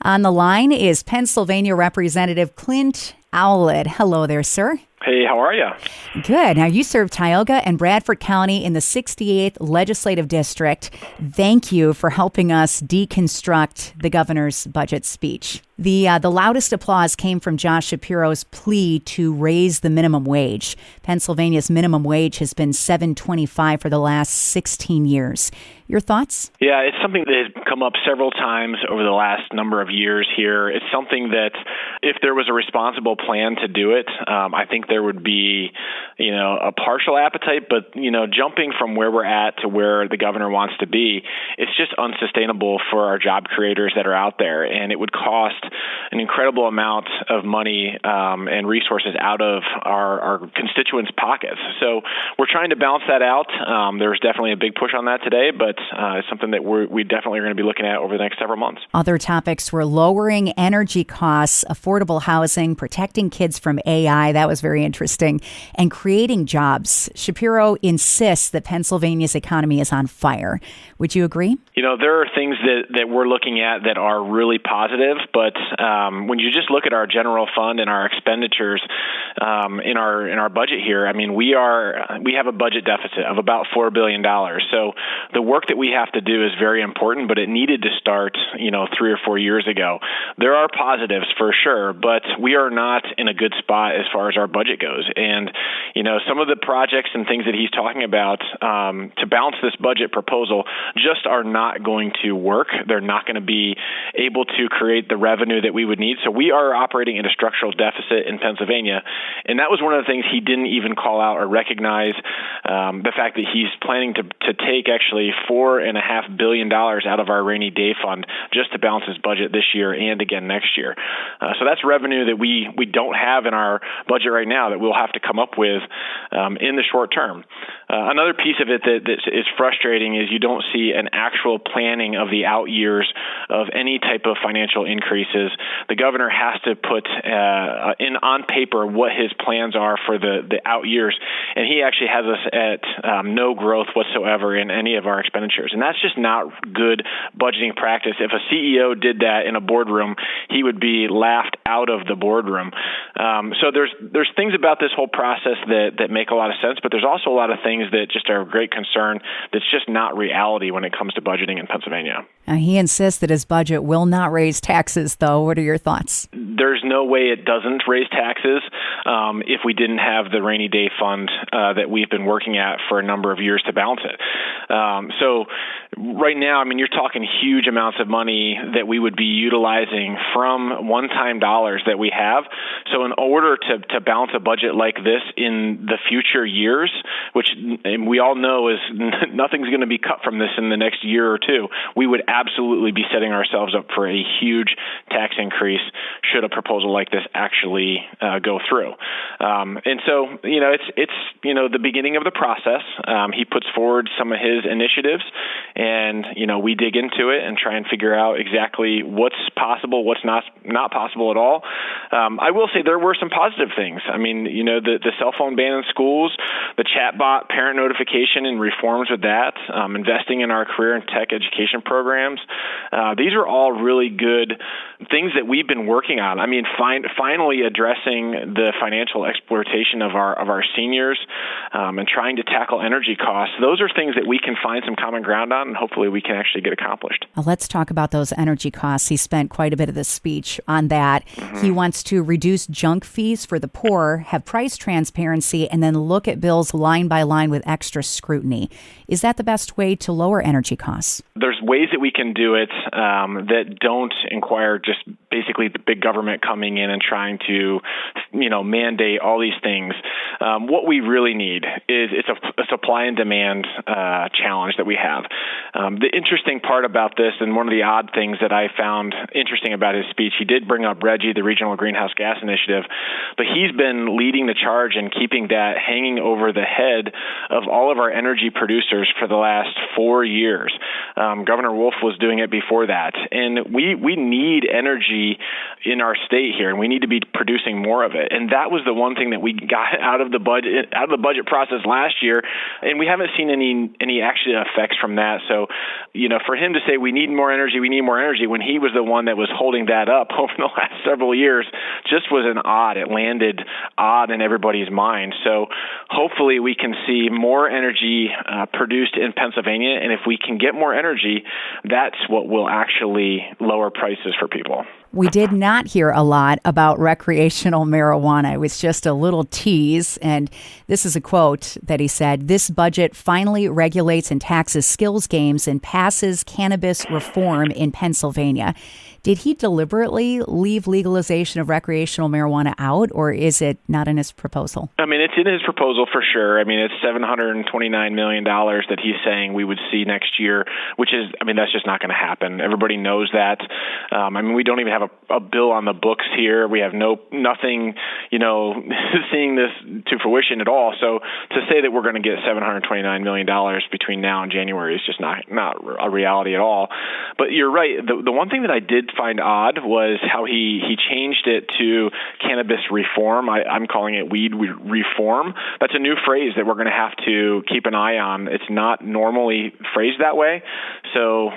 On the line is Pennsylvania Representative Clint Owlett. Hello there, sir. Hey, how are you? Good. Now, you serve Tioga and Bradford County in the 68th Legislative District. Thank you for helping us deconstruct the governor's budget speech. The loudest applause came from Josh Shapiro's plea to raise the minimum wage. Pennsylvania's minimum wage has been $7.25 for the last 16 years. Your thoughts? Yeah, it's something that has come up several times over the last number of years here. It's something that if there was a responsible plan to do it, I think there would be, a partial appetite, but, jumping from where we're at to where the governor wants to be, it's just unsustainable for our job creators that are out there. And it would cost an incredible amount of money and resources out of our constituents' pockets. So we're trying to balance that out. There's definitely a big push on that today, but it's something that we definitely are going to be looking at over the next several months. Other topics were lowering energy costs, affordable housing, protecting kids from AI. That was very interesting. And creating jobs. Shapiro insists that Pennsylvania's economy is on fire. Would you agree? There are things that we're looking at that are really positive, but when you just look at our general fund and our expenditures in our budget here, we have a budget deficit of about $4 billion. So the work that we have to do is very important, but it needed to start, 3 or 4 years ago. There are positives for sure, but we are not in a good spot as far as our budget goes. And, some of the projects and things that he's talking about to balance this budget proposal just are not going to work. They're not going to be able to create the revenue that we would need. So we are operating in a structural deficit in Pennsylvania. And that was one of the things he didn't even call out or recognize, the fact that he's planning to take actually $4.5 billion out of our rainy day fund just to balance his budget this year and again next year. So that's revenue that we don't have in our budget right now that we'll have to come up with in the short term. Another piece of it that is frustrating is you don't see an actual planning of the out years of any type of financial increases. The governor has to put on paper what his plans are for the out years, and he actually has us at no growth whatsoever in any of our expenditures. And that's just not good budgeting practice. If a CEO did that in a boardroom, he would be laughed out of the boardroom. So there's things about this whole process that make a lot of sense, but there's also a lot of things that just are of great concern that's just not reality when it comes to budgeting in Pennsylvania. He insists that his budget will not raise taxes, though. What are your thoughts? There's no way it doesn't raise taxes if we didn't have the rainy day fund that we've been working at for a number of years to balance it. So right now, you're talking huge amounts of money that we would be utilizing from one-time dollars that we have. So in order to balance a budget like this in the future years, which we all know is nothing's going to be cut from this in the next year or two, we would absolutely be setting ourselves up for a huge tax increase should a proposal like this actually go through. And so, it's the beginning of the process. He puts forward some of his initiatives, and, we dig into it and try and figure out exactly what's possible, what's not possible at all. I will say there were some positive things. The cell phone ban in schools, the chatbot parent notification and reforms with that, investing in our career and tech education programs. These are all really good things that we've been working on. Finally addressing the financial exploitation of our seniors and trying to tackle energy costs. Those are things that we can find some common ground on, and hopefully we can actually get accomplished. Let's talk about those energy costs. He spent quite a bit of the speech on that. Mm-hmm. He wants to reduce junk fees for the poor, have price transparency, and then look at bills line by line with extra scrutiny. Is that the best way to lower energy costs? There's ways that we can do it that don't inquire just basically the big government coming in and trying to, mandate all these things. What we really need is it's a supply and demand challenge that we have. The interesting part about this, and one of the odd things that I found interesting about his speech, he did bring up RGGI, the Regional Greenhouse Gas Initiative, but he's been leading the charge and keeping that hanging over the head of all of our energy producers for the last 4 years. Governor Wolf was doing it before that. And we need energy energy in our state here, and we need to be producing more of it. And that was the one thing that we got out of the budget process last year, and we haven't seen any actual effects from that. So, for him to say we need more energy when he was the one that was holding that up over the last several years just was it landed odd in everybody's mind. So hopefully we can see more energy produced in Pennsylvania, and if we can get more energy, that's what will actually lower prices for people. We did not hear a lot about recreational marijuana. It was just a little tease. And this is a quote that he said, "This budget finally regulates and taxes skills games and passes cannabis reform in Pennsylvania." Did he deliberately leave legalization of recreational marijuana out, or is it not in his proposal? I mean, it's in his proposal for sure. I mean, it's $729 million that he's saying we would see next year, which is, that's just not going to happen. Everybody knows that. We don't even have a bill on the books here. We have nothing, seeing this to fruition at all. So to say that we're going to get $729 million between now and January is just not a reality at all. But you're right. The one thing that I did find odd was how he changed it to cannabis reform. I'm calling it weed reform. That's a new phrase that we're going to have to keep an eye on. It's not normally phrased that way. So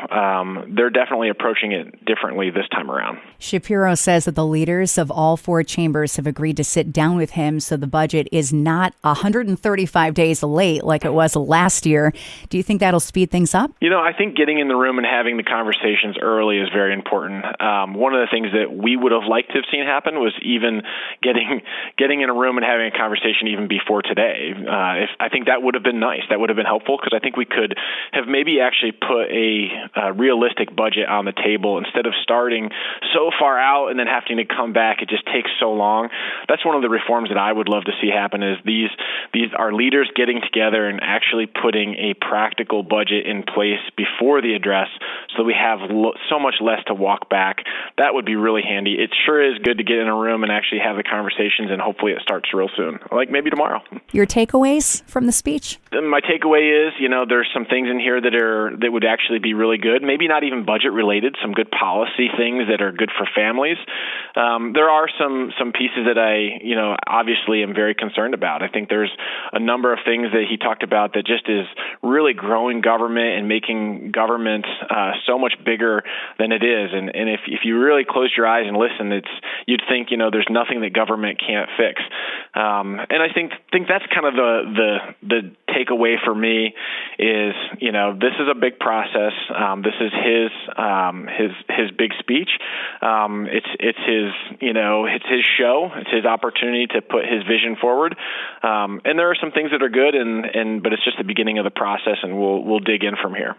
they're definitely approaching it differently this time around. Shapiro says that the leaders of all four chambers have agreed to sit down with him so the budget is not 135 days late like it was last year. Do you think that'll speed things up? I think getting in the room and having the conversations early is very important. One of the things that we would have liked to have seen happen was even getting in a room and having a conversation even before today. I think that would have been nice. That would have been helpful because I think we could have maybe actually put a realistic budget on the table instead of starting so far out and then having to come back. It just takes so long. That's one of the reforms that I would love to see happen is these are leaders getting together and actually putting a practical budget in place before the address so that we have so much less to walk back. That would be really handy. It sure is good to get in a room and actually have the conversations, and hopefully it starts real soon, like maybe tomorrow. Your takeaways from the speech? My takeaway is, there's some things in here that would actually be really good. Maybe not even budget related. Some good policy things that are good for families. There are some pieces that I, obviously am very concerned about. I think there's a number of things that he talked about that just is really growing government and making government so much bigger than it is. And if you really close your eyes and listen, you'd think, there's nothing that government can't fix. And I think that's kind of the takeaway for me is, this is a big process. This is his big speech. It's his show. It's his opportunity to put his vision forward. And there are some things that are good, but it's just the beginning of the process, and we'll dig in from here.